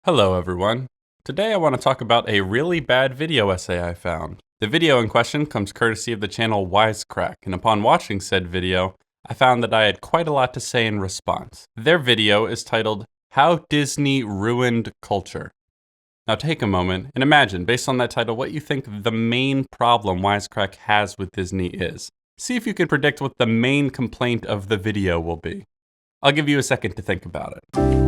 Hello everyone. Today I want to talk about a really bad video essay I found. The video in question comes courtesy of the channel Wisecrack, and upon watching said video, I found that I had quite a lot to say in response. Their video is titled, How Disney Ruined Culture. Now take a moment and imagine, based on that title, what you think the main problem Wisecrack has with Disney is. See if you can predict what the main complaint of the video will be. I'll give you a second to think about it.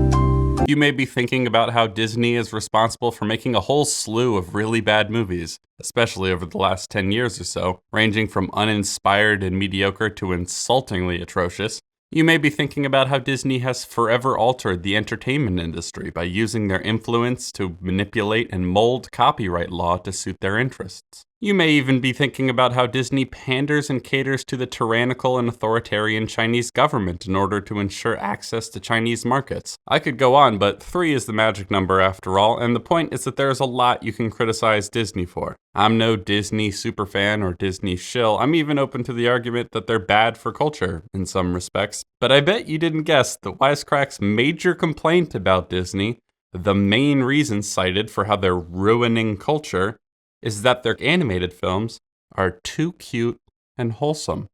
You may be thinking about how Disney is responsible for making a whole slew of really bad movies, especially over the last 10 years or so, ranging from uninspired and mediocre to insultingly atrocious. You may be thinking about how Disney has forever altered the entertainment industry by using their influence to manipulate and mold copyright law to suit their interests. You may even be thinking about how Disney panders and caters to the tyrannical and authoritarian Chinese government in order to ensure access to Chinese markets. I could go on, but 3 is the magic number after all, and the point is that there's a lot you can criticize Disney for. I'm no Disney superfan or Disney shill. I'm even open to the argument that they're bad for culture in some respects. But I bet you didn't guess that Wisecrack's major complaint about Disney, the main reason cited for how they're ruining culture, is that their animated films are too cute and wholesome.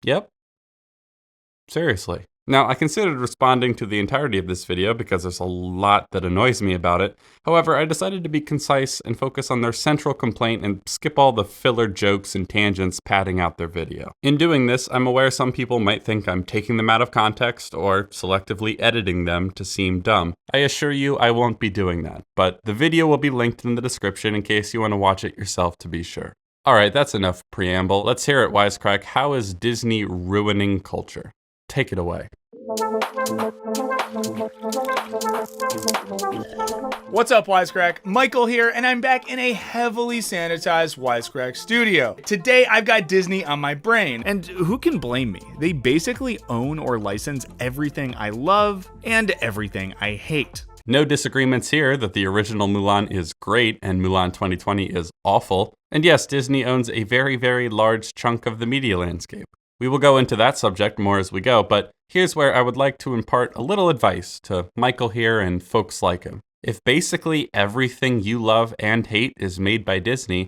Yep. Seriously. Now, I considered responding to the entirety of this video because there's a lot that annoys me about it. However, I decided to be concise and focus on their central complaint and skip all the filler jokes and tangents padding out their video. In doing this, I'm aware some people might think I'm taking them out of context or selectively editing them to seem dumb. I assure you I won't be doing that, but the video will be linked in the description in case you want to watch it yourself to be sure. Alright, that's enough preamble. Let's hear it, Wisecrack. How is Disney ruining culture? Take it away. What's up, Wisecrack? Michael here, and I'm back in a heavily sanitized Wisecrack studio. Today, I've got Disney on my brain, and who can blame me? They basically own or license everything I love and everything I hate. No disagreements here that the original Mulan is great and Mulan 2020 is awful. And yes, Disney owns a very, very large chunk of the media landscape. We will go into that subject more as we go, but here's where I would like to impart a little advice to Michael here and folks like him. If basically everything you love and hate is made by Disney,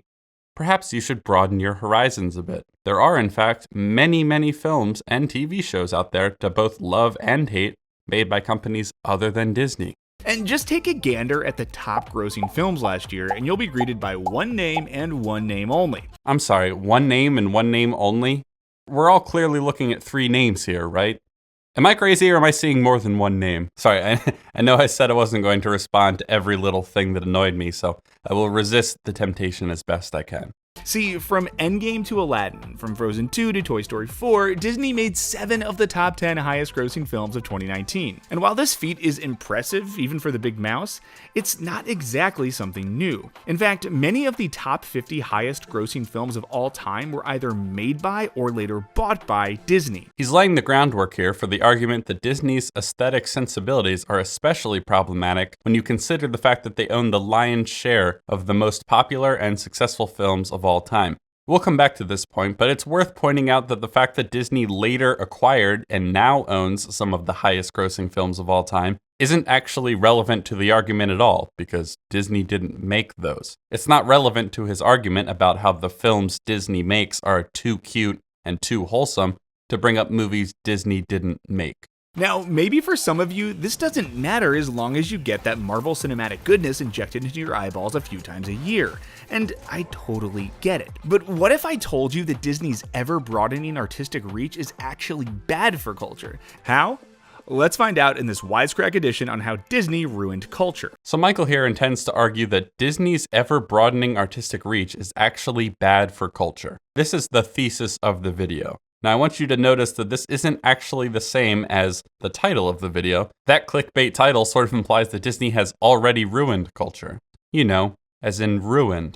perhaps you should broaden your horizons a bit. There are, in fact, many, many films and TV shows out there to both love and hate made by companies other than Disney. And just take a gander at the top grossing films last year, and you'll be greeted by one name and one name only. I'm sorry, one name and one name only? We're all clearly looking at 3 names here, right? Am I crazy or am I seeing more than one name? Sorry, I know I said I wasn't going to respond to every little thing that annoyed me, so I will resist the temptation as best I can. See, from Endgame to Aladdin, from Frozen 2 to Toy Story 4, Disney made 7 of the top 10 highest grossing films of 2019. And while this feat is impressive, even for the big mouse, it's not exactly something new. In fact, many of the top 50 highest grossing films of all time were either made by or later bought by Disney. He's laying the groundwork here for the argument that Disney's aesthetic sensibilities are especially problematic when you consider the fact that they own the lion's share of the most popular and successful films of all time. We'll come back to this point, but it's worth pointing out that the fact that Disney later acquired and now owns some of the highest grossing films of all time isn't actually relevant to the argument at all, because Disney didn't make those. It's not relevant to his argument about how the films Disney makes are too cute and too wholesome to bring up movies Disney didn't make. Now, maybe for some of you, this doesn't matter as long as you get that Marvel cinematic goodness injected into your eyeballs a few times a year. And I totally get it. But what if I told you that Disney's ever-broadening artistic reach is actually bad for culture? How? Let's find out in this Wisecrack edition on how Disney ruined culture. So Michael here intends to argue that Disney's ever-broadening artistic reach is actually bad for culture. This is the thesis of the video. Now I want you to notice that this isn't actually the same as the title of the video. That clickbait title sort of implies that Disney has already ruined culture. You know, as in ruined.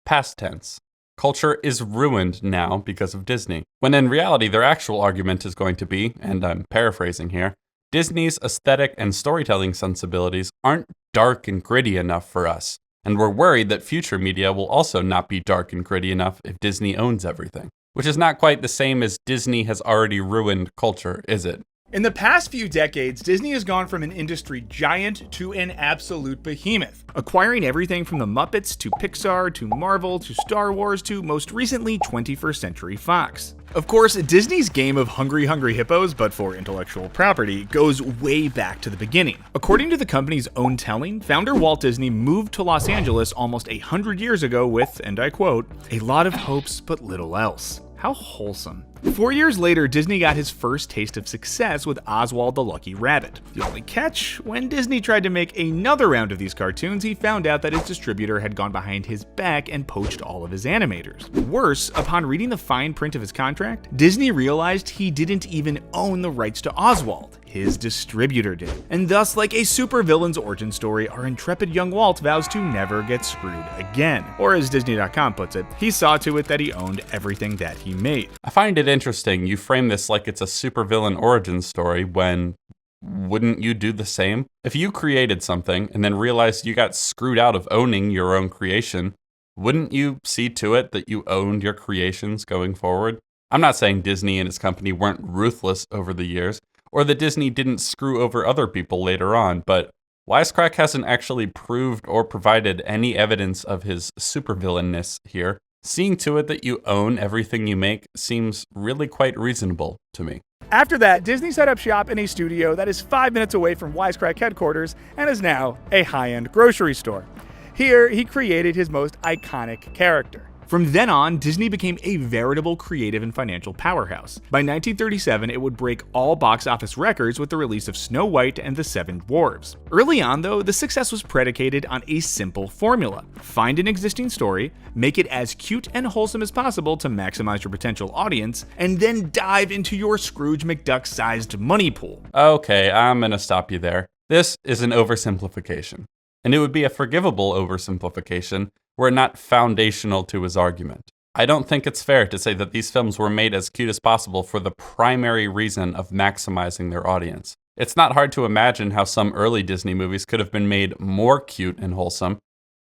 Past tense. Culture is ruined now because of Disney. When in reality, their actual argument is going to be, and I'm paraphrasing here, Disney's aesthetic and storytelling sensibilities aren't dark and gritty enough for us, and we're worried that future media will also not be dark and gritty enough if Disney owns everything. Which is not quite the same as Disney has already ruined culture, is it? In the past few decades, Disney has gone from an industry giant to an absolute behemoth, acquiring everything from the Muppets to Pixar to Marvel to Star Wars to, most recently, 21st Century Fox. Of course, Disney's game of Hungry Hungry Hippos, but for intellectual property, goes way back to the beginning. According to the company's own telling, founder Walt Disney moved to Los Angeles almost 100 years ago with, and I quote, "a lot of hopes but little else." How wholesome. 4 years later, Disney got his first taste of success with Oswald the Lucky Rabbit. The only catch, when Disney tried to make another round of these cartoons, he found out that his distributor had gone behind his back and poached all of his animators. Worse, upon reading the fine print of his contract, Disney realized he didn't even own the rights to Oswald. His distributor did. And thus, like a supervillain's origin story, our intrepid young Walt vows to never get screwed again. Or as Disney.com puts it, he saw to it that he owned everything that he made. I find it interesting you frame this like it's a supervillain origin story when wouldn't you do the same? If you created something and then realized you got screwed out of owning your own creation, wouldn't you see to it that you owned your creations going forward? I'm not saying Disney and his company weren't ruthless over the years, or that Disney didn't screw over other people later on, but Wisecrack hasn't actually proved or provided any evidence of his supervillainness here. Seeing to it that you own everything you make seems really quite reasonable to me. After that, Disney set up shop in a studio that is 5 minutes away from Wisecrack headquarters and is now a high-end grocery store. Here, he created his most iconic character. From then on, Disney became a veritable creative and financial powerhouse. By 1937, it would break all box office records with the release of Snow White and the Seven Dwarfs. Early on, though, the success was predicated on a simple formula. Find an existing story, make it as cute and wholesome as possible to maximize your potential audience, and then dive into your Scrooge McDuck-sized money pool. Okay, I'm gonna stop you there. This is an oversimplification, and it would be a forgivable oversimplification were not foundational to his argument. I don't think it's fair to say that these films were made as cute as possible for the primary reason of maximizing their audience. It's not hard to imagine how some early Disney movies could have been made more cute and wholesome.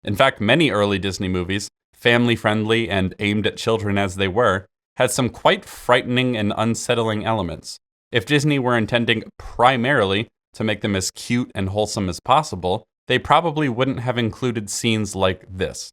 In fact, many early Disney movies, family-friendly and aimed at children as they were, had some quite frightening and unsettling elements. If Disney were intending primarily to make them as cute and wholesome as possible, they probably wouldn't have included scenes like this.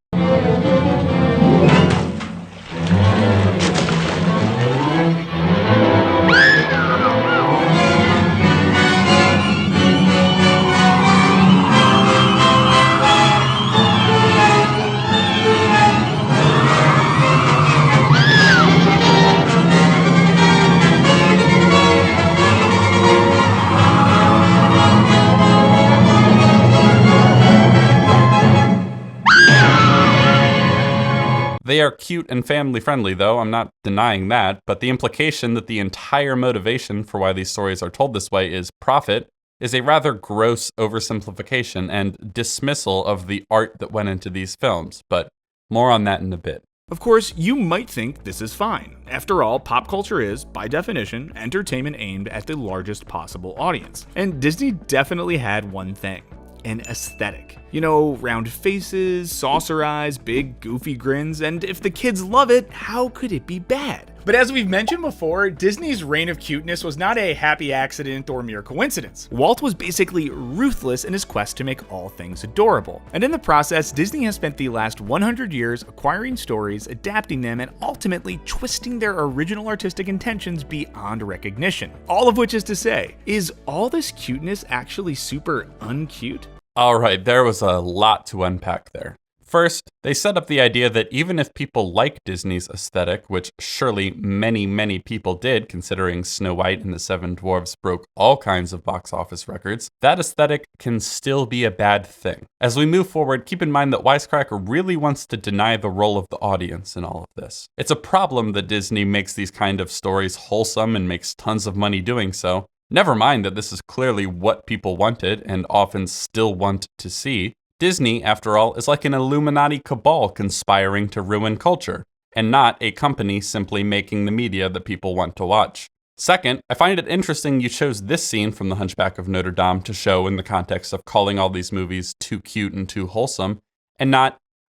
They are cute and family-friendly, though, I'm not denying that, but the implication that the entire motivation for why these stories are told this way is profit is a rather gross oversimplification and dismissal of the art that went into these films, but more on that in a bit. Of course, you might think this is fine. After all, pop culture is, by definition, entertainment aimed at the largest possible audience. And Disney definitely had one thing: an aesthetic. You know, round faces, saucer eyes, big goofy grins, and if the kids love it, how could it be bad? But as we've mentioned before, Disney's reign of cuteness was not a happy accident or mere coincidence. Walt was basically ruthless in his quest to make all things adorable. And in the process, Disney has spent the last 100 years acquiring stories, adapting them, and ultimately twisting their original artistic intentions beyond recognition. All of which is to say, is all this cuteness actually super uncute? Alright, there was a lot to unpack there. First, they set up the idea that even if people like Disney's aesthetic, which surely many people did considering Snow White and the Seven Dwarfs broke all kinds of box office records, that aesthetic can still be a bad thing. As we move forward, keep in mind that Wisecrack really wants to deny the role of the audience in all of this. It's a problem that Disney makes these kind of stories wholesome and makes tons of money doing so. Never mind that this is clearly what people wanted and often still want to see. Disney, after all, is like an Illuminati cabal conspiring to ruin culture, and not a company simply making the media that people want to watch. Second, I find it interesting you chose this scene from The Hunchback of Notre Dame to show in the context of calling all these movies too cute and too wholesome, and not,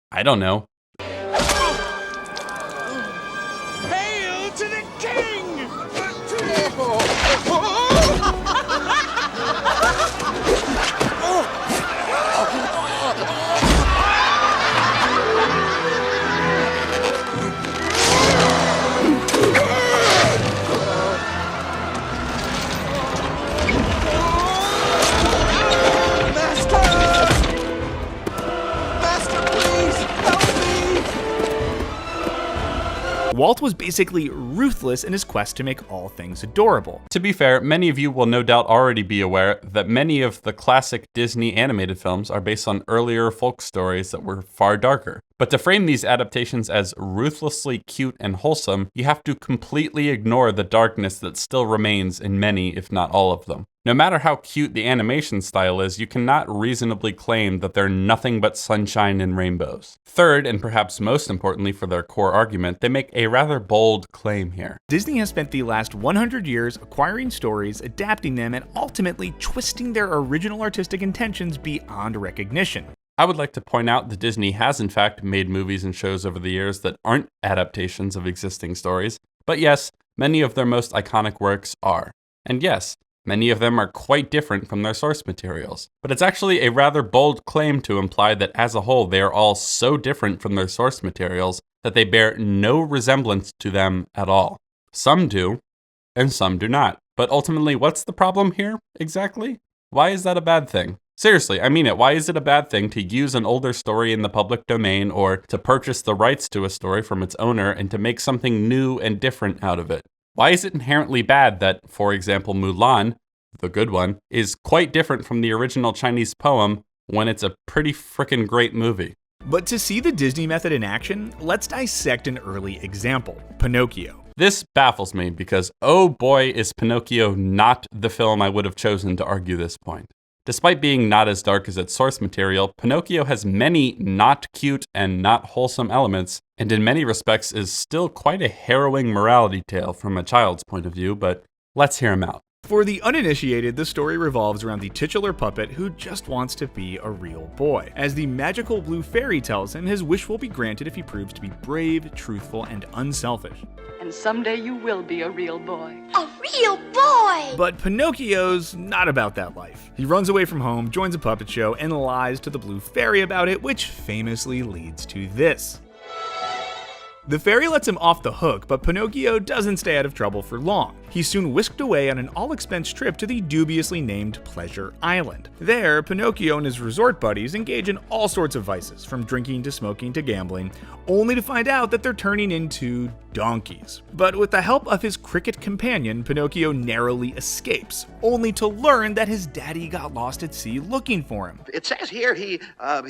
I don't know, Hail to the king! Walt was basically ruthless in his quest to make all things adorable. To be fair, many of you will no doubt already be aware that many of the classic Disney animated films are based on earlier folk stories that were far darker. But to frame these adaptations as ruthlessly cute and wholesome, you have to completely ignore the darkness that still remains in many, if not all of them. No matter how cute the animation style is, you cannot reasonably claim that they're nothing but sunshine and rainbows. Third, and perhaps most importantly for their core argument, they make a rather bold claim here. Disney has spent the last 100 years acquiring stories, adapting them, and ultimately twisting their original artistic intentions beyond recognition. I would like to point out that Disney has in fact made movies and shows over the years that aren't adaptations of existing stories, but yes, many of their most iconic works are. And yes, many of them are quite different from their source materials. But it's actually a rather bold claim to imply that as a whole they are all so different from their source materials that they bear no resemblance to them at all. Some do, and some do not. But ultimately, what's the problem here exactly? Why is that a bad thing? Seriously, I mean it. Why is it a bad thing to use an older story in the public domain or to purchase the rights to a story from its owner and to make something new and different out of it? Why is it inherently bad that, for example, Mulan, the good one, is quite different from the original Chinese poem when it's a pretty frickin' great movie? But to see the Disney method in action, let's dissect an early example, Pinocchio. This baffles me because, oh boy, is Pinocchio not the film I would have chosen to argue this point. Despite being not as dark as its source material, Pinocchio has many not cute and not wholesome elements, and in many respects is still quite a harrowing morality tale from a child's point of view, but let's hear him out. For the uninitiated, the story revolves around the titular puppet who just wants to be a real boy. As the magical blue fairy tells him, his wish will be granted if he proves to be brave, truthful, and unselfish. And someday you will be a real boy. A real boy! But Pinocchio's not about that life. He runs away from home, joins a puppet show, and lies to the blue fairy about it, which famously leads to this. The fairy lets him off the hook, but Pinocchio doesn't stay out of trouble for long. He's soon whisked away on an all-expense trip to the dubiously named Pleasure Island. There, Pinocchio and his resort buddies engage in all sorts of vices, from drinking to smoking to gambling, only to find out that they're turning into donkeys. But with the help of his cricket companion, Pinocchio narrowly escapes, only to learn that his daddy got lost at sea looking for him. It says here he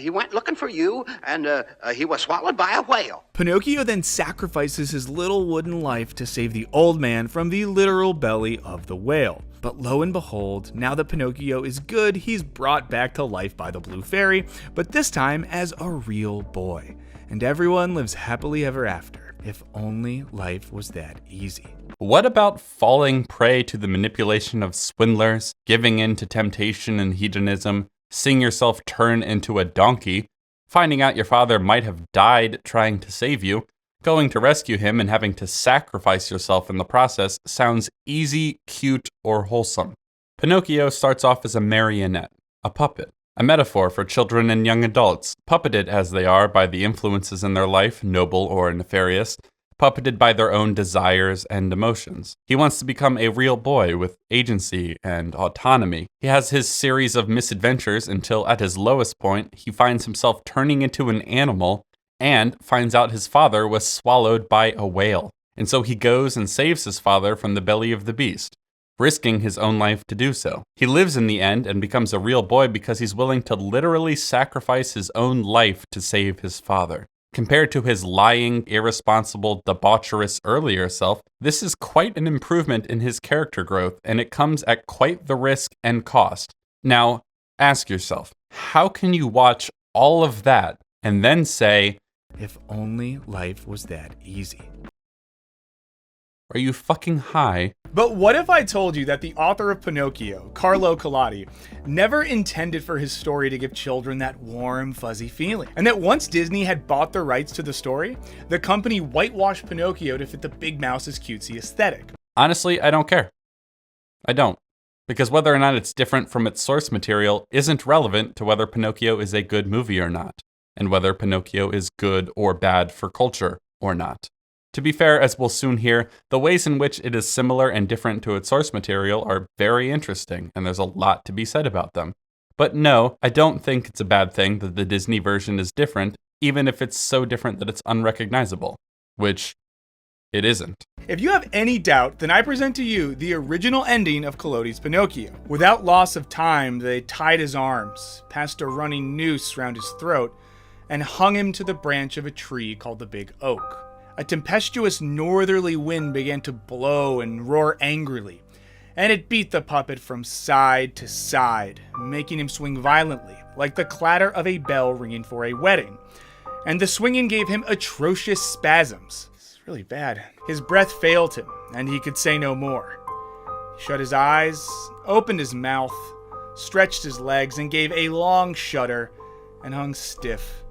went looking for you, and he was swallowed by a whale. Pinocchio then sacrifices his little wooden life to save the old man from the literal belly of the whale. But lo and behold, now that Pinocchio is good, he's brought back to life by the blue fairy, but this time as a real boy. And everyone lives happily ever after. If only life was that easy. What about falling prey to the manipulation of swindlers, giving in to temptation and hedonism, seeing yourself turn into a donkey, finding out your father might have died trying to save you, going to rescue him and having to sacrifice yourself in the process sounds easy, cute, or wholesome. Pinocchio starts off as a marionette, a puppet, a metaphor for children and young adults, puppeted as they are by the influences in their life, noble or nefarious, puppeted by their own desires and emotions. He wants to become a real boy with agency and autonomy. He has his series of misadventures until at his lowest point, he finds himself turning into an animal and finds out his father was swallowed by a whale. And so he goes and saves his father from the belly of the beast, risking his own life to do so. He lives in the end and becomes a real boy because he's willing to literally sacrifice his own life to save his father. Compared to his lying, irresponsible, debaucherous earlier self, this is quite an improvement in his character growth, and it comes at quite the risk and cost. Now, ask yourself, how can you watch all of that and then say, if only life was that easy? Are you fucking high? But what if I told you that the author of Pinocchio, Carlo Collodi, never intended for his story to give children that warm, fuzzy feeling? And that once Disney had bought the rights to the story, the company whitewashed Pinocchio to fit the big mouse's cutesy aesthetic? Honestly, I don't care. I don't. Because whether or not it's different from its source material isn't relevant to whether Pinocchio is a good movie or not, and whether Pinocchio is good or bad for culture or not. To be fair, as we'll soon hear, the ways in which it is similar and different to its source material are very interesting, and there's a lot to be said about them. But no, I don't think it's a bad thing that the Disney version is different, even if it's so different that it's unrecognizable. Which, It isn't. If you have any doubt, then I present to you the original ending of CuLtURE's Pinocchio. Without loss of time, they tied his arms, passed a running noose round his throat, and hung him to the branch of a tree called the Big Oak. A tempestuous northerly wind began to blow and roar angrily, and it beat the puppet from side to side, making him swing violently, like the clatter of a bell ringing for a wedding. And the swinging gave him atrocious spasms. It's really bad. His breath failed him, and he could say no more. He shut his eyes, opened his mouth, stretched his legs, and gave a long shudder, and hung stiff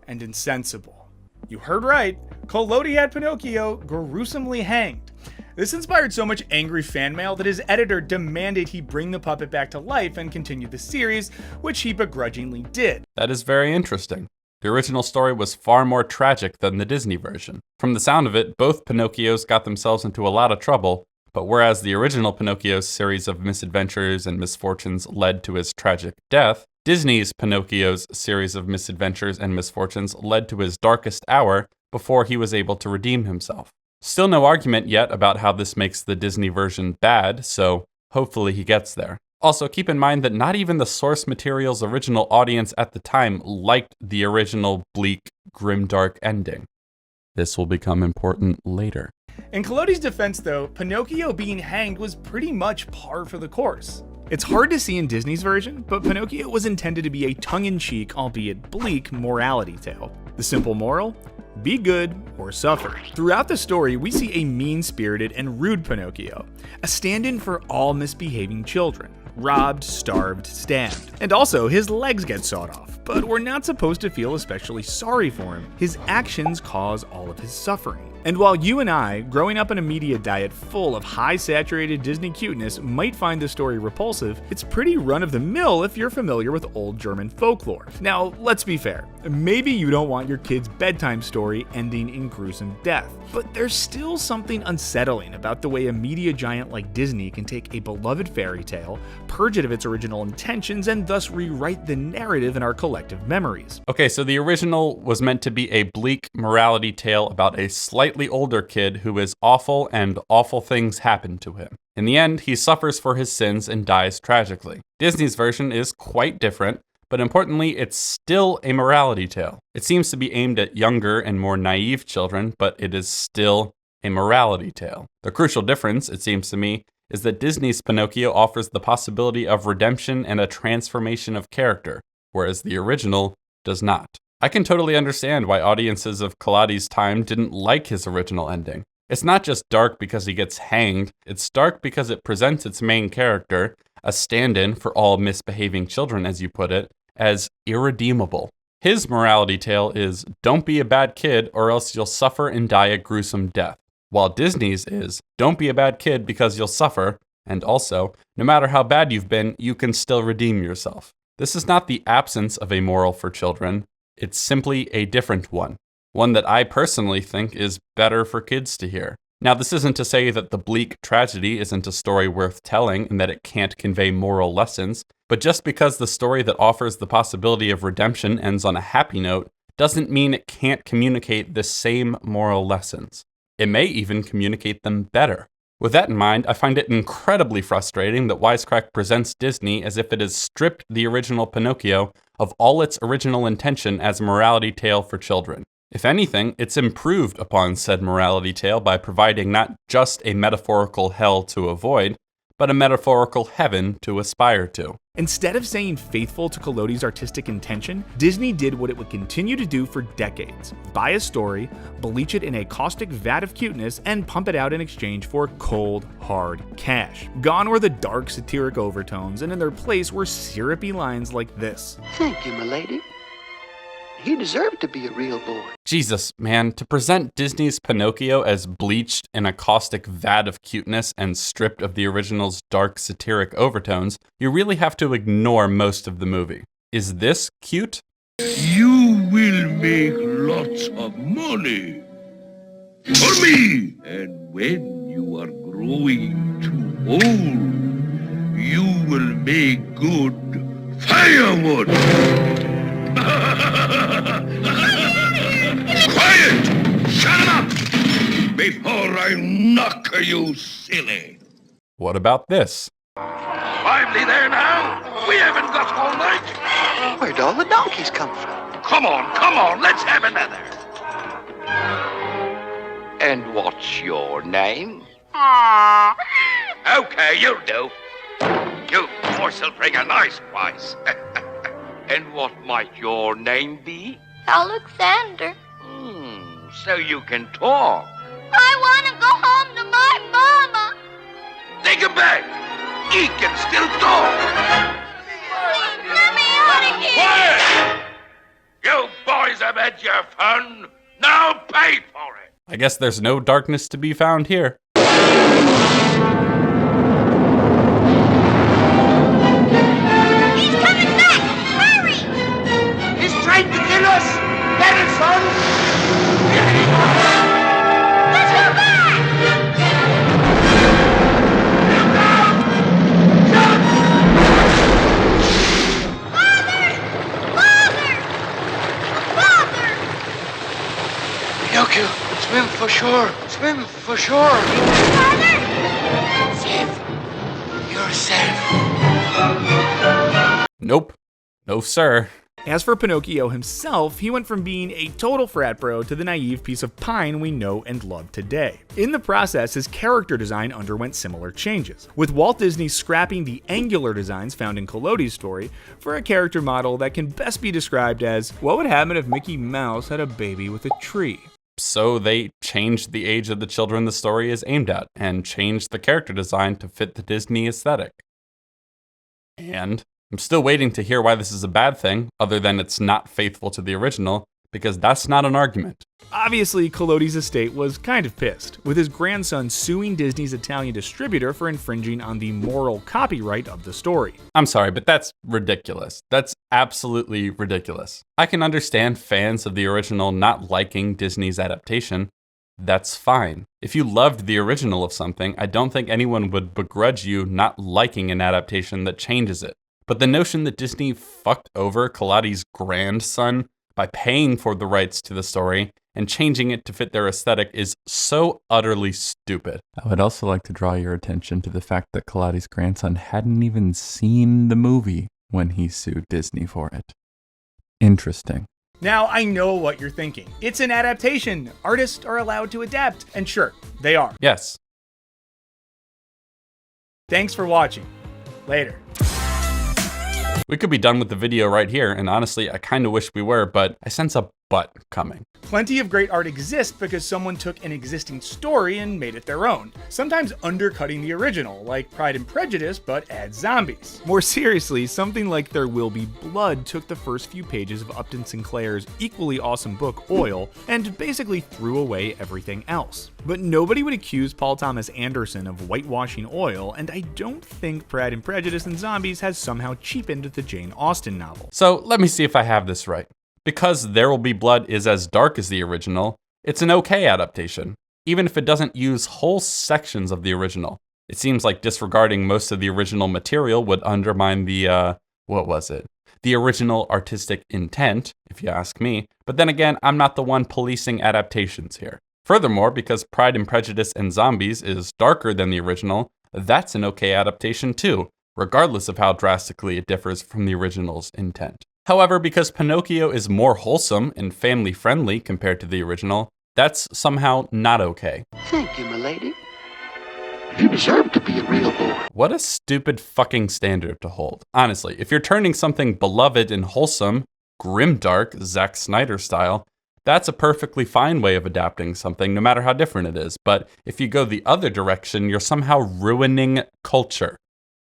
and insensible. You heard right. CuLtURE had Pinocchio gruesomely hanged. This inspired so much angry fan mail that his editor demanded he bring the puppet back to life and continue the series, which he begrudgingly did. That is very interesting. The original story was far more tragic than the Disney version. From the sound of it, both Pinocchios got themselves into a lot of trouble, but whereas the original Pinocchio's series of misadventures and misfortunes led to his tragic death, Disney's Pinocchio's series of misadventures and misfortunes led to his darkest hour before he was able to redeem himself. Still no argument yet about how this makes the Disney version bad, so hopefully he gets there. Also, keep in mind that not even the source material's original audience at the time liked the original bleak, grimdark ending. This will become important later. In CuLtURE's defense, though, Pinocchio being hanged was pretty much par for the course. It's hard to see in Disney's version, but Pinocchio was intended to be a tongue-in-cheek, albeit bleak, morality tale. The simple moral? Be good or suffer. Throughout the story, we see a mean-spirited and rude Pinocchio, a stand-in for all misbehaving children. Robbed, starved, stabbed. And also, his legs get sawed off, but we're not supposed to feel especially sorry for him. His actions cause all of his suffering. And while you and I, growing up in a media diet full of high-saturated Disney cuteness, might find the story repulsive, it's pretty run-of-the-mill if you're familiar with old German folklore. Now, let's be fair. Maybe you don't want your kid's bedtime story ending in gruesome death, but there's still something unsettling about the way a media giant like Disney can take a beloved fairy tale, purge it of its original intentions, and thus rewrite the narrative in our collective memories. Okay, so the original was meant to be a bleak morality tale about a slightly older kid who is awful and awful things happen to him. In the end, he suffers for his sins and dies tragically. Disney's version is quite different, but importantly, it's still a morality tale. It seems to be aimed at younger and more naive children, but it is still a morality tale. The crucial difference, it seems to me, is that Disney's Pinocchio offers the possibility of redemption and a transformation of character, whereas the original does not. I can totally understand why audiences of CuLtURE's time didn't like his original ending. It's not just dark because he gets hanged, it's dark because it presents its main character, a stand-in for all misbehaving children as you put it, as irredeemable. His morality tale is, don't be a bad kid or else you'll suffer and die a gruesome death. While Disney's is, don't be a bad kid because you'll suffer, and also, no matter how bad you've been, you can still redeem yourself. This is not the absence of a moral for children, it's simply a different one that I personally think is better for kids to hear. Now, this isn't to say that the bleak tragedy isn't a story worth telling and that it can't convey moral lessons, but just because the story that offers the possibility of redemption ends on a happy note doesn't mean it can't communicate the same moral lessons. It may even communicate them better. With that in mind, I find it incredibly frustrating that Wisecrack presents Disney as if it has stripped the original Pinocchio of all its original intention as a morality tale for children. If anything, it's improved upon said morality tale by providing not just a metaphorical hell to avoid, but a metaphorical heaven to aspire to. Instead of staying faithful to CuLtURE's artistic intention, Disney did what it would continue to do for decades. Buy a story, bleach it in a caustic vat of cuteness, and pump it out in exchange for cold, hard cash. Gone were the dark, satiric overtones, and in their place were syrupy lines like this. Thank you, milady. He deserved to be a real boy. Jesus, man, to present Disney's Pinocchio as bleached in a caustic vat of cuteness and stripped of the original's dark satiric overtones, you really have to ignore most of the movie. Is this cute? You will make lots of money for me. And when you are growing too old, you will make good firewood. Quiet! Shut up! before I knock you silly. What about this? Lively there now. We haven't got all night. Where'd all the donkeys come from? Come on, let's have another. And what's your name? Okay, you'll do. You morsel bring a nice price. And what might your name be? Alexander. So you can talk. I want to go home to my mama. Take him back. He can still talk. Let me out of here. Quiet! You boys have had your fun. Now pay for it. I guess there's no darkness to be found here. He's coming back. Hurry. He's trying to kill us! Get it, son! Let's go back. Father! Pinocchio, swim for shore! Swim for shore! Father! Save yourself. Nope. No, sir. As for Pinocchio himself, he went from being a total frat bro to the naive piece of pine we know and love today. In the process, his character design underwent similar changes, with Walt Disney scrapping the angular designs found in CuLtUrE's story for a character model that can best be described as, what would happen if Mickey Mouse had a baby with a tree? So they changed the age of the children the story is aimed at, and changed the character design to fit the Disney aesthetic. And I'm still waiting to hear why this is a bad thing, other than it's not faithful to the original, because that's not an argument. Obviously, CuLtUrE's estate was kind of pissed, with his grandson suing Disney's Italian distributor for infringing on the moral copyright of the story. I'm sorry, but that's ridiculous. That's absolutely ridiculous. I can understand fans of the original not liking Disney's adaptation. That's fine. If you loved the original of something, I don't think anyone would begrudge you not liking an adaptation that changes it. But the notion that Disney fucked over CuLtUrE's grandson by paying for the rights to the story and changing it to fit their aesthetic is so utterly stupid. I would also like to draw your attention to the fact that CuLtUrE's grandson hadn't even seen the movie when he sued Disney for it. Interesting. Now, I know what you're thinking. It's an adaptation. Artists are allowed to adapt. And sure, they are. Yes. Thanks for watching. Later. We could be done with the video right here, and honestly, I kind of wish we were, but I sense a but coming. Plenty of great art exists because someone took an existing story and made it their own, sometimes undercutting the original, like Pride and Prejudice, but adds zombies. More seriously, something like There Will Be Blood took the first few pages of Upton Sinclair's equally awesome book, Oil, and basically threw away everything else. But nobody would accuse Paul Thomas Anderson of whitewashing Oil, and I don't think Pride and Prejudice and Zombies has somehow cheapened the Jane Austen novel. So let me see if I have this right. Because There Will Be Blood is as dark as the original, it's an okay adaptation, even if it doesn't use whole sections of the original. It seems like disregarding most of the original material would undermine the, the original artistic intent, if you ask me. But then again, I'm not the one policing adaptations here. Furthermore, because Pride and Prejudice and Zombies is darker than the original, that's an okay adaptation too, regardless of how drastically it differs from the original's intent. However, because Pinocchio is more wholesome and family-friendly compared to the original, that's somehow not okay. Thank you, milady. You deserve to be a real boy. What a stupid fucking standard to hold. Honestly, if you're turning something beloved and wholesome, grimdark, Zack Snyder style, that's a perfectly fine way of adapting something, no matter how different it is. But if you go the other direction, you're somehow ruining culture.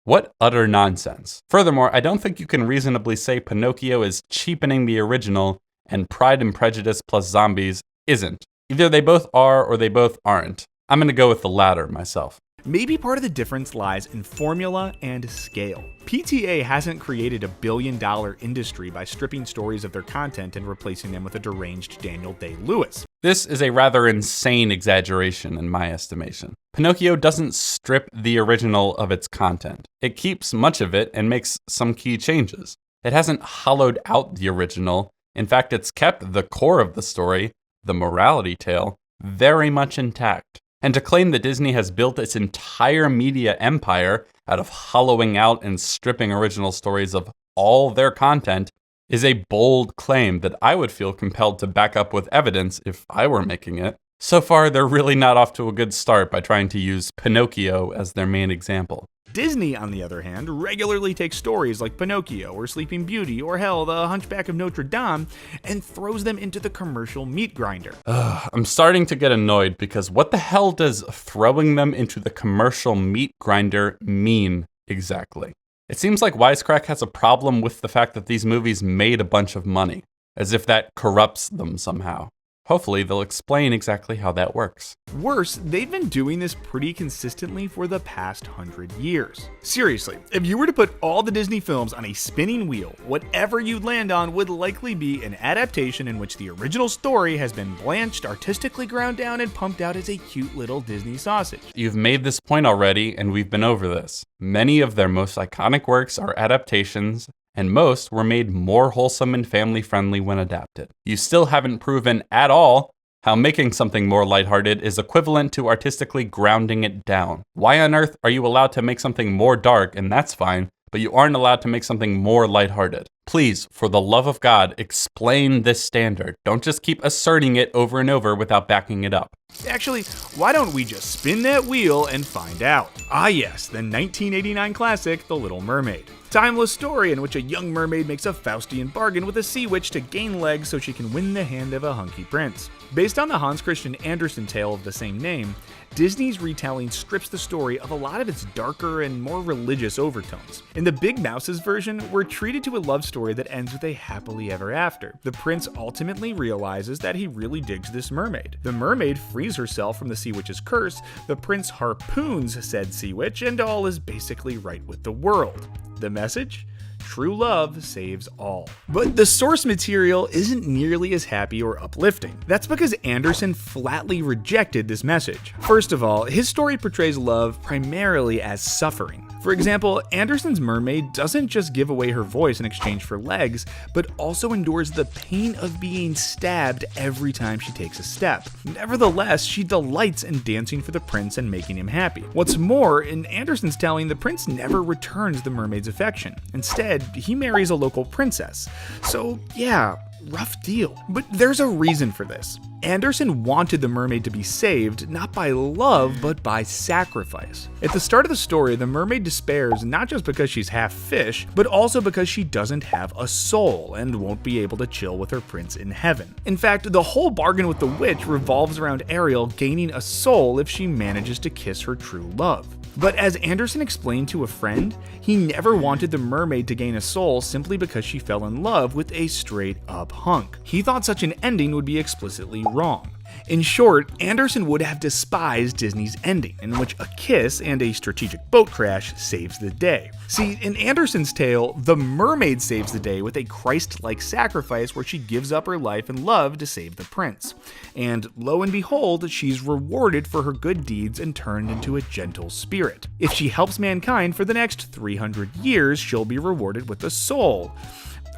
What utter nonsense. Furthermore, I don't think you can reasonably say Pinocchio is cheapening the original and Pride and Prejudice plus Zombies isn't. Either they both are or they both aren't. I'm gonna go with the latter myself. Maybe part of the difference lies in formula and scale. PTA hasn't created a billion-dollar industry by stripping stories of their content and replacing them with a deranged Daniel Day-Lewis. This is a rather insane exaggeration in my estimation. Pinocchio doesn't strip the original of its content. It keeps much of it and makes some key changes. It hasn't hollowed out the original. In fact, it's kept the core of the story, the morality tale, very much intact. And to claim that Disney has built its entire media empire out of hollowing out and stripping original stories of all their content is a bold claim that I would feel compelled to back up with evidence if I were making it. So far, they're really not off to a good start by trying to use Pinocchio as their main example. Disney, on the other hand, regularly takes stories like Pinocchio or Sleeping Beauty or hell, The Hunchback of Notre Dame, and throws them into the commercial meat grinder. I'm starting to get annoyed because what the hell does throwing them into the commercial meat grinder mean exactly? It seems like Wisecrack has a problem with the fact that these movies made a bunch of money, as if that corrupts them somehow. Hopefully, they'll explain exactly how that works. Worse, they've been doing this pretty consistently for the past 100 years. Seriously, if you were to put all the Disney films on a spinning wheel, whatever you'd land on would likely be an adaptation in which the original story has been blanched, artistically ground down, and pumped out as a cute little Disney sausage. You've made this point already, and we've been over this. Many of their most iconic works are adaptations, and most were made more wholesome and family-friendly when adapted. You still haven't proven at all how making something more lighthearted is equivalent to artistically grounding it down. Why on earth are you allowed to make something more dark, and that's fine, but you aren't allowed to make something more lighthearted? Please, for the love of God, explain this standard. Don't just keep asserting it over and over without backing it up. Actually, why don't we just spin that wheel and find out? Ah yes, the 1989 classic, The Little Mermaid. Timeless story in which a young mermaid makes a Faustian bargain with a sea witch to gain legs so she can win the hand of a hunky prince. Based on the Hans Christian Andersen tale of the same name, Disney's retelling strips the story of a lot of its darker and more religious overtones. In the Big Mouse's version, we're treated to a love story that ends with a happily ever after. The prince ultimately realizes that he really digs this mermaid. The mermaid frees herself from the sea witch's curse, the prince harpoons said sea witch, and all is basically right with the world. The message? True love saves all. But the source material isn't nearly as happy or uplifting. That's because Andersen flatly rejected this message. First of all, his story portrays love primarily as suffering. For example, Andersen's mermaid doesn't just give away her voice in exchange for legs, but also endures the pain of being stabbed every time she takes a step. Nevertheless, she delights in dancing for the prince and making him happy. What's more, in Andersen's telling, the prince never returns the mermaid's affection. Instead, he marries a local princess. So yeah, rough deal. But there's a reason for this. Andersen wanted the mermaid to be saved, not by love, but by sacrifice. At the start of the story, the mermaid despairs not just because she's half fish, but also because she doesn't have a soul and won't be able to chill with her prince in heaven. In fact, the whole bargain with the witch revolves around Ariel gaining a soul if she manages to kiss her true love. But as Andersen explained to a friend, he never wanted the mermaid to gain a soul simply because she fell in love with a straight-up hunk. He thought such an ending would be explicitly wrong. In short, Andersen would have despised Disney's ending, in which a kiss and a strategic boat crash saves the day. See, in Andersen's tale, the mermaid saves the day with a Christ-like sacrifice where she gives up her life and love to save the prince. And lo and behold, she's rewarded for her good deeds and turned into a gentle spirit. If she helps mankind for the next 300 years, she'll be rewarded with a soul.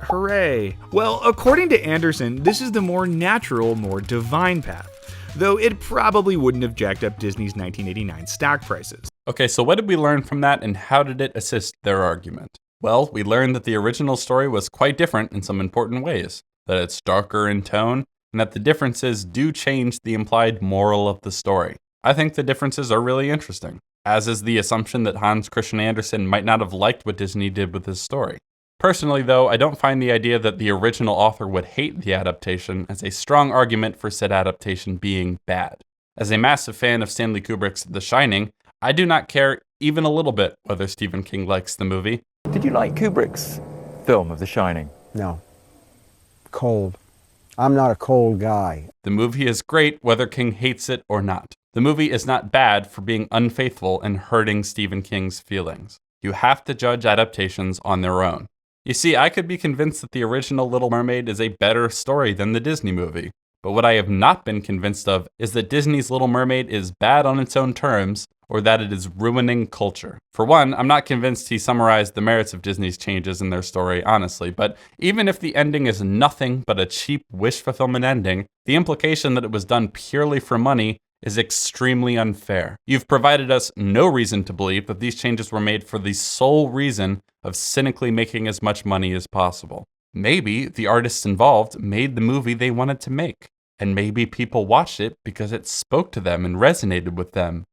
Hooray. Well, according to Andersen, this is the more natural, more divine path, though it probably wouldn't have jacked up Disney's 1989 stock prices. Okay, so what did we learn from that, and how did it assist their argument? Well, we learned that the original story was quite different in some important ways, that it's darker in tone, and that the differences do change the implied moral of the story. I think the differences are really interesting, as is the assumption that Hans Christian Andersen might not have liked what Disney did with his story. Personally, though, I don't find the idea that the original author would hate the adaptation as a strong argument for said adaptation being bad. As a massive fan of Stanley Kubrick's The Shining, I do not care even a little bit whether Stephen King likes the movie. Did you like Kubrick's film of The Shining? No. Cold. I'm not a cold guy. The movie is great whether King hates it or not. The movie is not bad for being unfaithful and hurting Stephen King's feelings. You have to judge adaptations on their own. You see, I could be convinced that the original Little Mermaid is a better story than the Disney movie. But what I have not been convinced of is that Disney's Little Mermaid is bad on its own terms, or that it is ruining culture. For one, I'm not convinced he summarized the merits of Disney's changes in their story honestly, but even if the ending is nothing but a cheap wish fulfillment ending, the implication that it was done purely for money is extremely unfair. You've provided us no reason to believe that these changes were made for the sole reason of cynically making as much money as possible. Maybe the artists involved made the movie they wanted to make, and maybe people watched it because it spoke to them and resonated with them.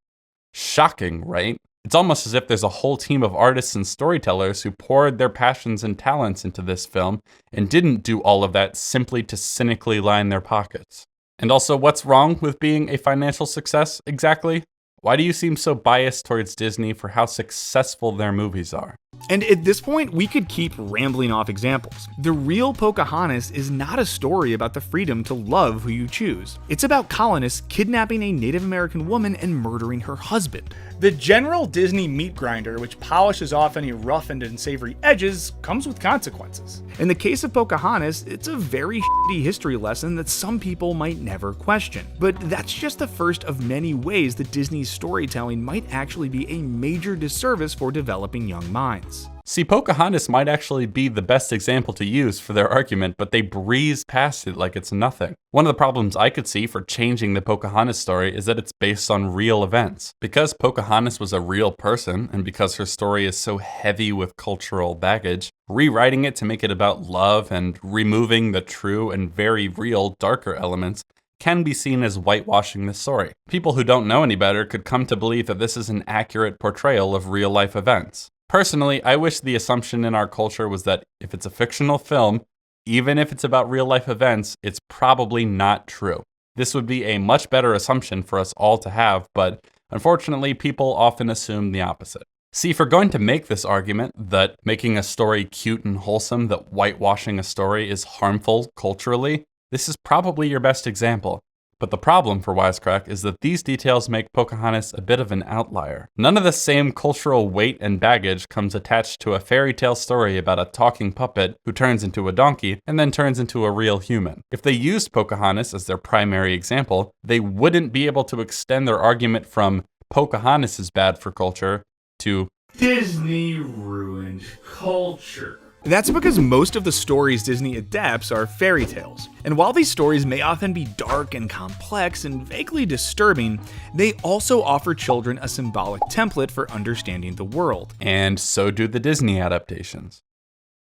Shocking, right? It's almost as if there's a whole team of artists and storytellers who poured their passions and talents into this film and didn't do all of that simply to cynically line their pockets. And also, what's wrong with being a financial success exactly? Why do you seem so biased towards Disney for how successful their movies are? And at this point, we could keep rambling off examples. The real Pocahontas is not a story about the freedom to love who you choose. It's about colonists kidnapping a Native American woman and murdering her husband. The general Disney meat grinder, which polishes off any rough and unsavory edges, comes with consequences. In the case of Pocahontas, it's a very shitty history lesson that some people might never question. But that's just the first of many ways that Disney's storytelling might actually be a major disservice for developing young minds. See, Pocahontas might actually be the best example to use for their argument, but they breeze past it like it's nothing. One of the problems I could see for changing the Pocahontas story is that it's based on real events. Because Pocahontas was a real person, and because her story is so heavy with cultural baggage, rewriting it to make it about love and removing the true and very real darker elements can be seen as whitewashing the story. People who don't know any better could come to believe that this is an accurate portrayal of real-life events. Personally, I wish the assumption in our culture was that if it's a fictional film, even if it's about real-life events, it's probably not true. This would be a much better assumption for us all to have, but unfortunately, people often assume the opposite. See, if we're going to make this argument that making a story cute and wholesome, that whitewashing a story is harmful culturally, this is probably your best example. But the problem for Wisecrack is that these details make Pocahontas a bit of an outlier. None of the same cultural weight and baggage comes attached to a fairy tale story about a talking puppet who turns into a donkey and then turns into a real human. If they used Pocahontas as their primary example, they wouldn't be able to extend their argument from Pocahontas is bad for culture to Disney ruined culture. That's because most of the stories Disney adapts are fairy tales. And while these stories may often be dark and complex and vaguely disturbing, they also offer children a symbolic template for understanding the world. And so do the Disney adaptations.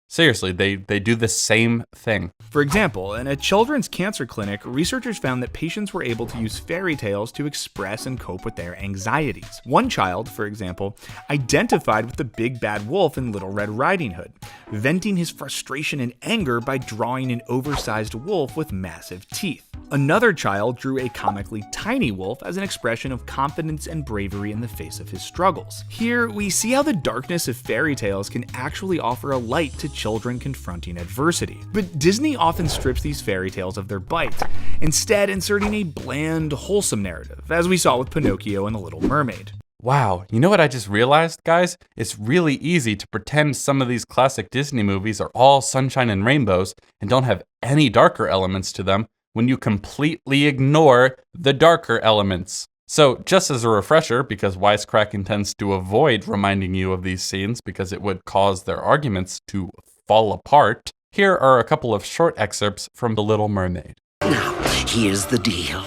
Seriously, they do the same thing. For example, in a children's cancer clinic, researchers found that patients were able to use fairy tales to express and cope with their anxieties. One child, for example, identified with the big bad wolf in Little Red Riding Hood, venting his frustration and anger by drawing an oversized wolf with massive teeth. Another child drew a comically tiny wolf as an expression of confidence and bravery in the face of his struggles. Here, we see how the darkness of fairy tales can actually offer a light to children confronting adversity. But Disney often strips these fairy tales of their bite, instead inserting a bland, wholesome narrative, as we saw with Pinocchio and the Little Mermaid. Wow, you know what I just realized, guys? It's really easy to pretend some of these classic Disney movies are all sunshine and rainbows and don't have any darker elements to them when you completely ignore the darker elements. So just as a refresher, because Wisecrack intends to avoid reminding you of these scenes because it would cause their arguments to fall apart, here are a couple of short excerpts from The Little Mermaid. Now, here's the deal.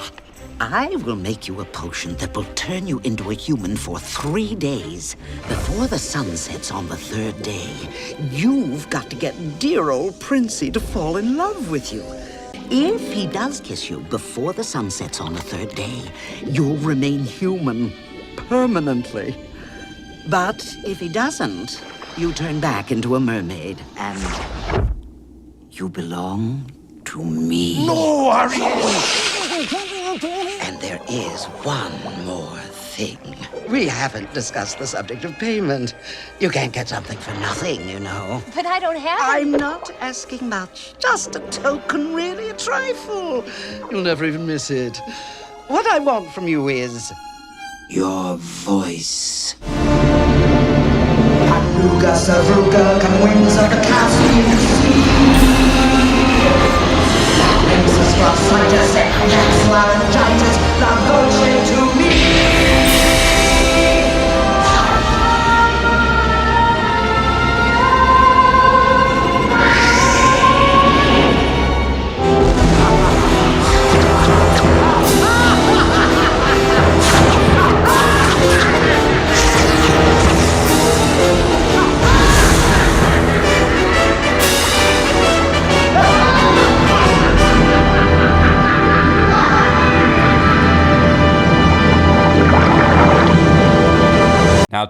I will make you a potion that will turn you into a human for 3 days. Before the sun sets on the 3rd day, you've got to get dear old Princey to fall in love with you. If he does kiss you before the sun sets on the 3rd day, you'll remain human permanently. But if he doesn't, you turn back into a mermaid, and you belong to me. No, Ariel! And there is one more thing. We haven't discussed the subject of payment. You can't get something for nothing, you know. But I don't have I'm not asking much. Just a token, really, a trifle. You'll never even miss it. What I want from you is your voice. Aruga, Saruga, come winds of the Caspian Sea. Princess Rossitis, Jax Laryngitis, La Voce to me.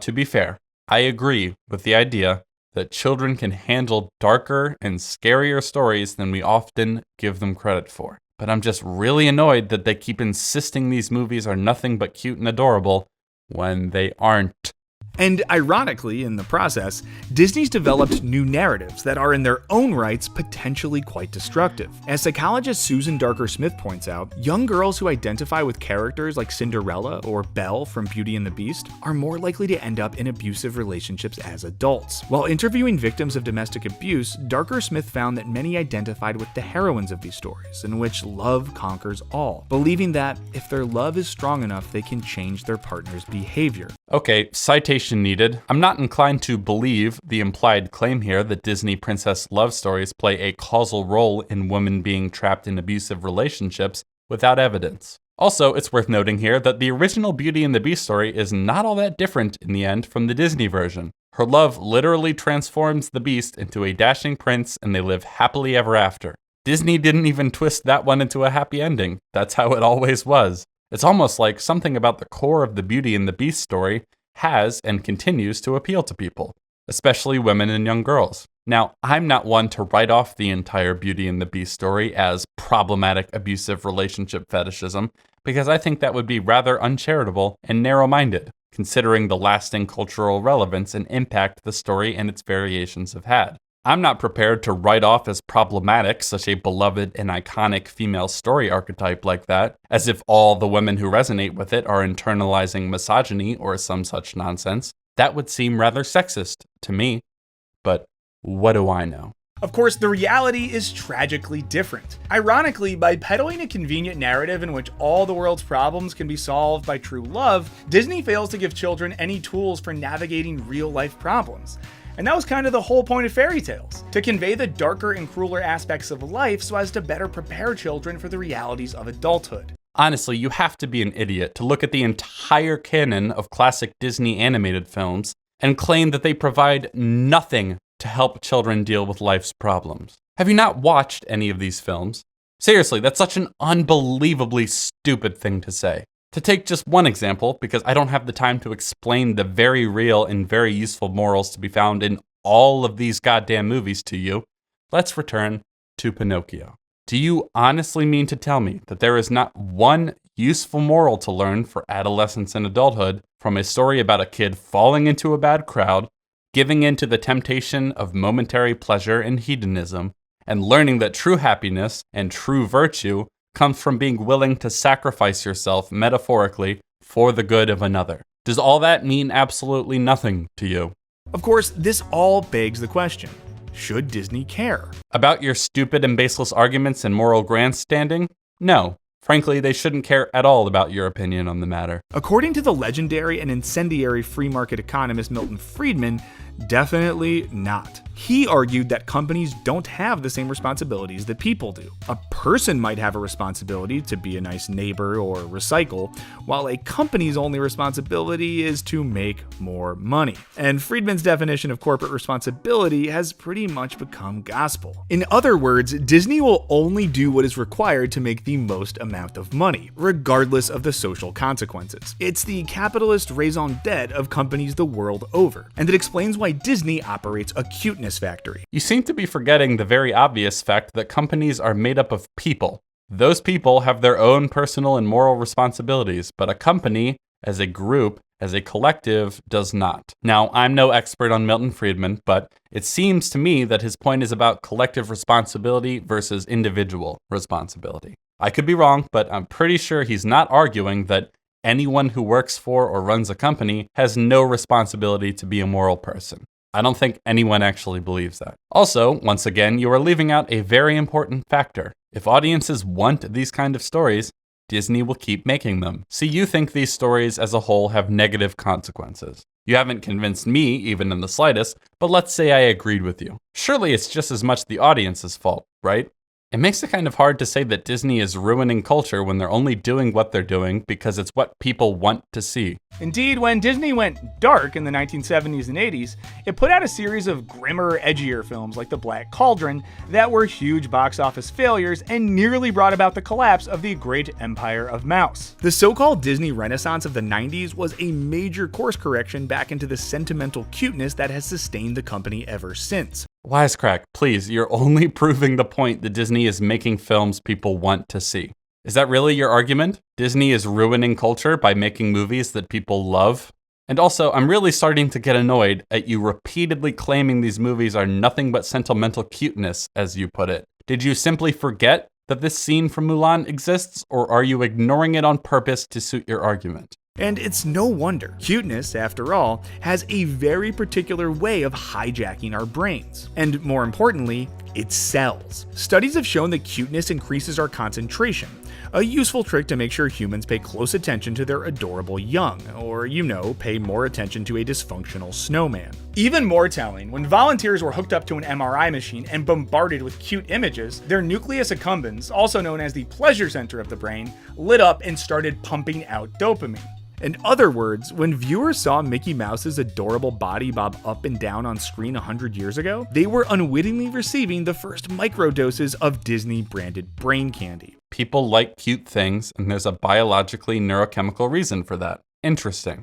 to be fair, I agree with the idea that children can handle darker and scarier stories than we often give them credit for. But I'm just really annoyed that they keep insisting these movies are nothing but cute and adorable when they aren't. And ironically, in the process, Disney's developed new narratives that are in their own rights potentially quite destructive. As psychologist Susan Darker-Smith points out, young girls who identify with characters like Cinderella or Belle from Beauty and the Beast are more likely to end up in abusive relationships as adults. While interviewing victims of domestic abuse, Darker-Smith found that many identified with the heroines of these stories, in which love conquers all, believing that if their love is strong enough, they can change their partner's behavior. Okay, citation needed. I'm not inclined to believe the implied claim here that Disney princess love stories play a causal role in women being trapped in abusive relationships without evidence. Also, it's worth noting here that the original Beauty and the Beast story is not all that different in the end from the Disney version. Her love literally transforms the Beast into a dashing prince and they live happily ever after. Disney didn't even twist that one into a happy ending. That's how it always was. It's almost like something about the core of the Beauty and the Beast story has and continues to appeal to people, especially women and young girls. Now, I'm not one to write off the entire Beauty and the Beast story as problematic abusive relationship fetishism, because I think that would be rather uncharitable and narrow-minded, considering the lasting cultural relevance and impact the story and its variations have had. I'm not prepared to write off as problematic such a beloved and iconic female story archetype like that, as if all the women who resonate with it are internalizing misogyny or some such nonsense. That would seem rather sexist to me, but what do I know? Of course, the reality is tragically different. Ironically, by peddling a convenient narrative in which all the world's problems can be solved by true love, Disney fails to give children any tools for navigating real-life problems. And that was kind of the whole point of fairy tales, to convey the darker and crueler aspects of life so as to better prepare children for the realities of adulthood. Honestly, you have to be an idiot to look at the entire canon of classic Disney animated films and claim that they provide nothing to help children deal with life's problems. Have you not watched any of these films? Seriously, that's such an unbelievably stupid thing to say. To take just one example, because I don't have the time to explain the very real and very useful morals to be found in all of these goddamn movies to you, let's return to Pinocchio. Do you honestly mean to tell me that there is not one useful moral to learn for adolescence and adulthood from a story about a kid falling into a bad crowd, giving in to the temptation of momentary pleasure and hedonism, and learning that true happiness and true virtue comes from being willing to sacrifice yourself metaphorically for the good of another? Does all that mean absolutely nothing to you? Of course, this all begs the question, should Disney care? About your stupid and baseless arguments and moral grandstanding? No. Frankly, they shouldn't care at all about your opinion on the matter. According to the legendary and incendiary free market economist Milton Friedman, definitely not. He argued that companies don't have the same responsibilities that people do. A person might have a responsibility to be a nice neighbor or recycle, while a company's only responsibility is to make more money. And Friedman's definition of corporate responsibility has pretty much become gospel. In other words, Disney will only do what is required to make the most amount of money, regardless of the social consequences. It's the capitalist raison d'etre of companies the world over, and it explains why Disney operates a cuteness factory. You seem to be forgetting the very obvious fact that companies are made up of people. Those people have their own personal and moral responsibilities, but a company, as a group, as a collective, does not. Now, I'm no expert on Milton Friedman, but it seems to me that his point is about collective responsibility versus individual responsibility. I could be wrong, but I'm pretty sure he's not arguing that anyone who works for or runs a company has no responsibility to be a moral person. I don't think anyone actually believes that. Also, once again, you are leaving out a very important factor. If audiences want these kind of stories, Disney will keep making them. See, you think these stories as a whole have negative consequences. You haven't convinced me, even in the slightest, but let's say I agreed with you. Surely it's just as much the audience's fault, right? It makes it kind of hard to say that Disney is ruining culture when they're only doing what they're doing because it's what people want to see. Indeed, when Disney went dark in the 1970s and 80s, it put out a series of grimmer, edgier films like The Black Cauldron that were huge box office failures and nearly brought about the collapse of the great empire of mouse. The so-called Disney Renaissance of the 90s was a major course correction back into the sentimental cuteness that has sustained the company ever since. Wisecrack, please, you're only proving the point that Disney is making films people want to see. Is that really your argument? Disney is ruining culture by making movies that people love? And also, I'm really starting to get annoyed at you repeatedly claiming these movies are nothing but sentimental cuteness, as you put it. Did you simply forget that this scene from Mulan exists, or are you ignoring it on purpose to suit your argument? And it's no wonder. Cuteness, after all, has a very particular way of hijacking our brains. And more importantly, it sells. Studies have shown that cuteness increases our concentration, a useful trick to make sure humans pay close attention to their adorable young, or, pay more attention to a dysfunctional snowman. Even more telling, when volunteers were hooked up to an MRI machine and bombarded with cute images, their nucleus accumbens, also known as the pleasure center of the brain, lit up and started pumping out dopamine. In other words, when viewers saw Mickey Mouse's adorable body bob up and down on screen 100 years ago, they were unwittingly receiving the first microdoses of Disney-branded brain candy. People like cute things, and there's a biologically neurochemical reason for that. Interesting.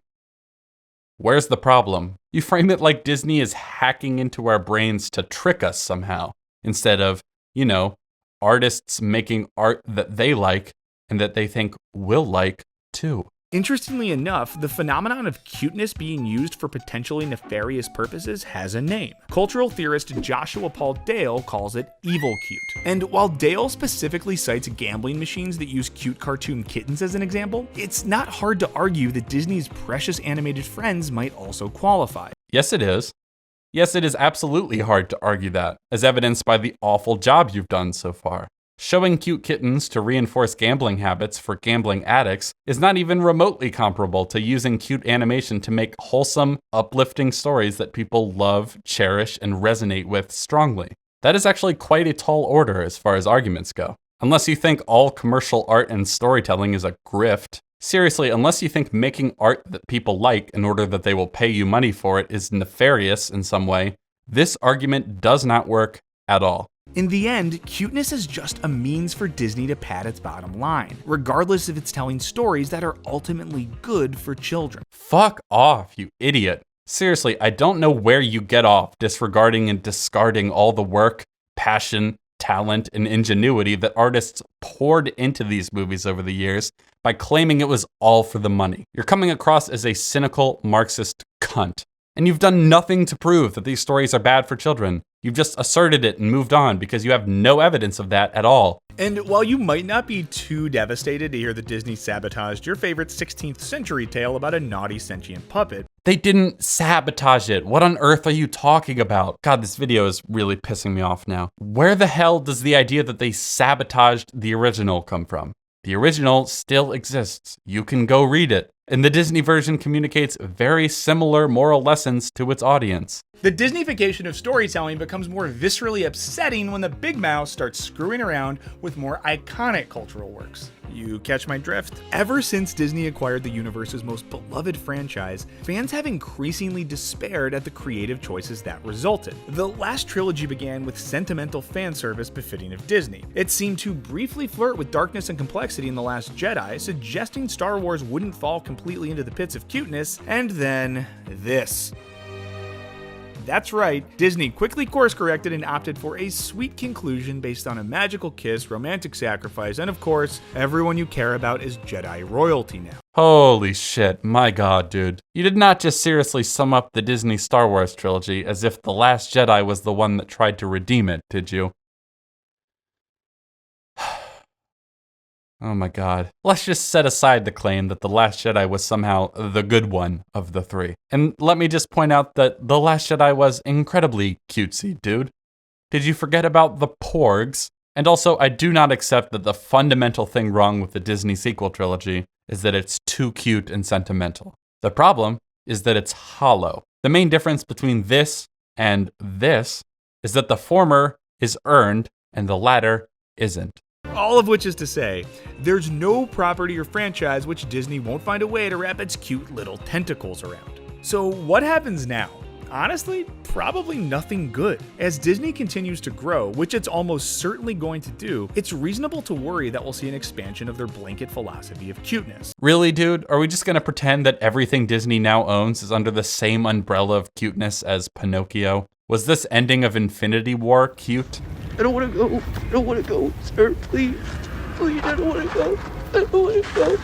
Where's the problem? You frame it like Disney is hacking into our brains to trick us somehow, instead of, artists making art that they like and that they think we'll like too. Interestingly enough, the phenomenon of cuteness being used for potentially nefarious purposes has a name. Cultural theorist Joshua Paul Dale calls it evil cute. And while Dale specifically cites gambling machines that use cute cartoon kittens as an example, it's not hard to argue that Disney's precious animated friends might also qualify. Yes, it is. Yes, it is absolutely hard to argue that, as evidenced by the awful job you've done so far. Showing cute kittens to reinforce gambling habits for gambling addicts is not even remotely comparable to using cute animation to make wholesome, uplifting stories that people love, cherish, and resonate with strongly. That is actually quite a tall order as far as arguments go. Unless you think all commercial art and storytelling is a grift. Seriously, unless you think making art that people like in order that they will pay you money for it is nefarious in some way, this argument does not work at all. In the end, cuteness is just a means for Disney to pad its bottom line, regardless if it's telling stories that are ultimately good for children. Fuck off, you idiot. Seriously, I don't know where you get off disregarding and discarding all the work, passion, talent, and ingenuity that artists poured into these movies over the years by claiming it was all for the money. You're coming across as a cynical Marxist cunt. And you've done nothing to prove that these stories are bad for children. You've just asserted it and moved on because you have no evidence of that at all. And while you might not be too devastated to hear that Disney sabotaged your favorite 16th century tale about a naughty sentient puppet, they didn't sabotage it. What on earth are you talking about? God, this video is really pissing me off now. Where the hell does the idea that they sabotaged the original come from? The original still exists. You can go read it. And the Disney version communicates very similar moral lessons to its audience. The Disneyfication of storytelling becomes more viscerally upsetting when the big mouse starts screwing around with more iconic cultural works. You catch my drift? Ever since Disney acquired the universe's most beloved franchise, fans have increasingly despaired at the creative choices that resulted. The last trilogy began with sentimental fan service befitting of Disney. It seemed to briefly flirt with darkness and complexity in The Last Jedi, suggesting Star Wars wouldn't fall completely into the pits of cuteness, and then this. That's right, Disney quickly course-corrected and opted for a sweet conclusion based on a magical kiss, romantic sacrifice, and of course, everyone you care about is Jedi royalty now. Holy shit, my god, dude. You did not just seriously sum up the Disney Star Wars trilogy as if The Last Jedi was the one that tried to redeem it, did you? Oh my god. Let's just set aside the claim that The Last Jedi was somehow the good one of the three. And let me just point out that The Last Jedi was incredibly cutesy, dude. Did you forget about the porgs? And also, I do not accept that the fundamental thing wrong with the Disney sequel trilogy is that it's too cute and sentimental. The problem is that it's hollow. The main difference between this and this is that the former is earned and the latter isn't. All of which is to say, there's no property or franchise which Disney won't find a way to wrap its cute little tentacles around. So what happens now? Honestly, probably nothing good. As Disney continues to grow, which it's almost certainly going to do, it's reasonable to worry that we'll see an expansion of their blanket philosophy of cuteness. Really, dude? Are we just gonna pretend that everything Disney now owns is under the same umbrella of cuteness as Pinocchio? Was this ending of Infinity War cute? I don't want to go. I don't want to go, sir. Please. Please, I don't want to go. I don't want to go.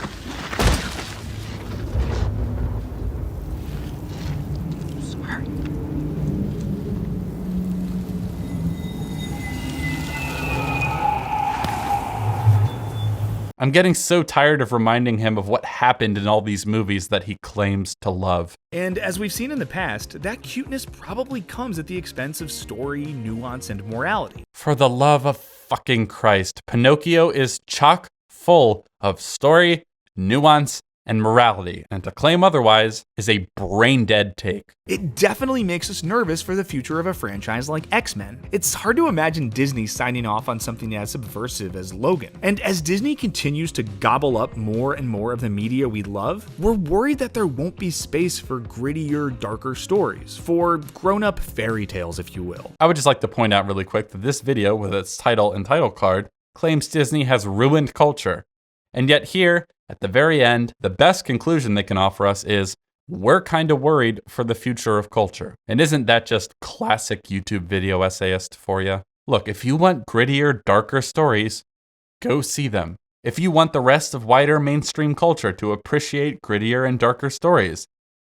Sorry. I'm getting so tired of reminding him of what happened in all these movies that he claims to love. And as we've seen in the past, that cuteness probably comes at the expense of story, nuance, and morality. For the love of fucking Christ, Pinocchio is chock full of story, nuance, and morality, and to claim otherwise is a brain-dead take. It definitely makes us nervous for the future of a franchise like X-Men. It's hard to imagine Disney signing off on something as subversive as Logan. And as Disney continues to gobble up more and more of the media we love, we're worried that there won't be space for grittier, darker stories, for grown-up fairy tales, if you will. I would just like to point out really quick that this video, with its title and title card, claims Disney has ruined culture. And yet here, at the very end, the best conclusion they can offer us is, we're kind of worried for the future of culture. And isn't that just classic YouTube video essayist for you? Look, if you want grittier, darker stories, go see them. If you want the rest of wider mainstream culture to appreciate grittier and darker stories,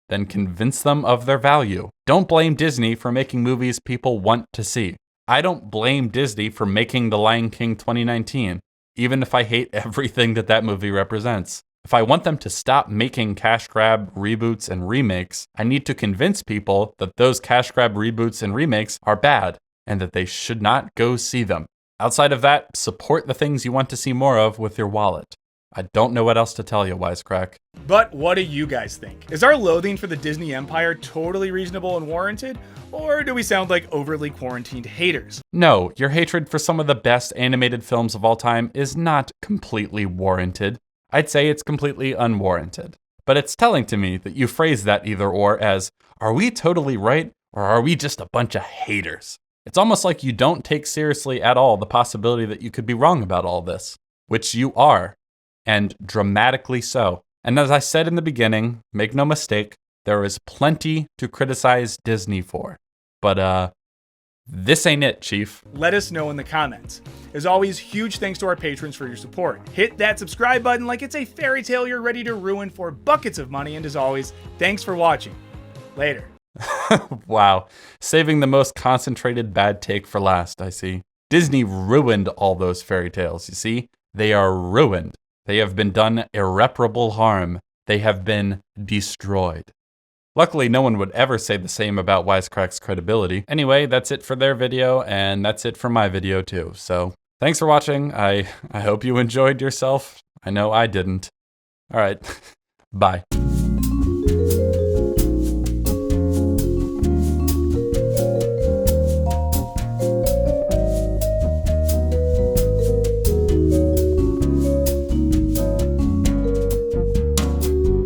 then convince them of their value. Don't blame Disney for making movies people want to see. I don't blame Disney for making The Lion King 2019. Even if I hate everything that movie represents. If I want them to stop making cash grab reboots and remakes, I need to convince people that those cash grab reboots and remakes are bad and that they should not go see them. Outside of that, support the things you want to see more of with your wallet. I don't know what else to tell you, Wisecrack. But what do you guys think? Is our loathing for the Disney empire totally reasonable and warranted? Or do we sound like overly quarantined haters? No, your hatred for some of the best animated films of all time is not completely warranted. I'd say it's completely unwarranted. But it's telling to me that you phrase that either or as, are we totally right or are we just a bunch of haters? It's almost like you don't take seriously at all the possibility that you could be wrong about all this, which you are, and dramatically so. And as I said in the beginning, make no mistake, there is plenty to criticize Disney for. But this ain't it, Chief. Let us know in the comments. As always, huge thanks to our patrons for your support. Hit that subscribe button like it's a fairy tale you're ready to ruin for buckets of money. And as always, thanks for watching. Later. Wow. Saving the most concentrated bad take for last, I see. Disney ruined all those fairy tales, you see? They are ruined. They have been done irreparable harm. They have been destroyed. Luckily, no one would ever say the same about Wisecrack's credibility. Anyway, that's it for their video, and that's it for my video too. So, thanks for watching. I hope you enjoyed yourself. I know I didn't. All right, bye.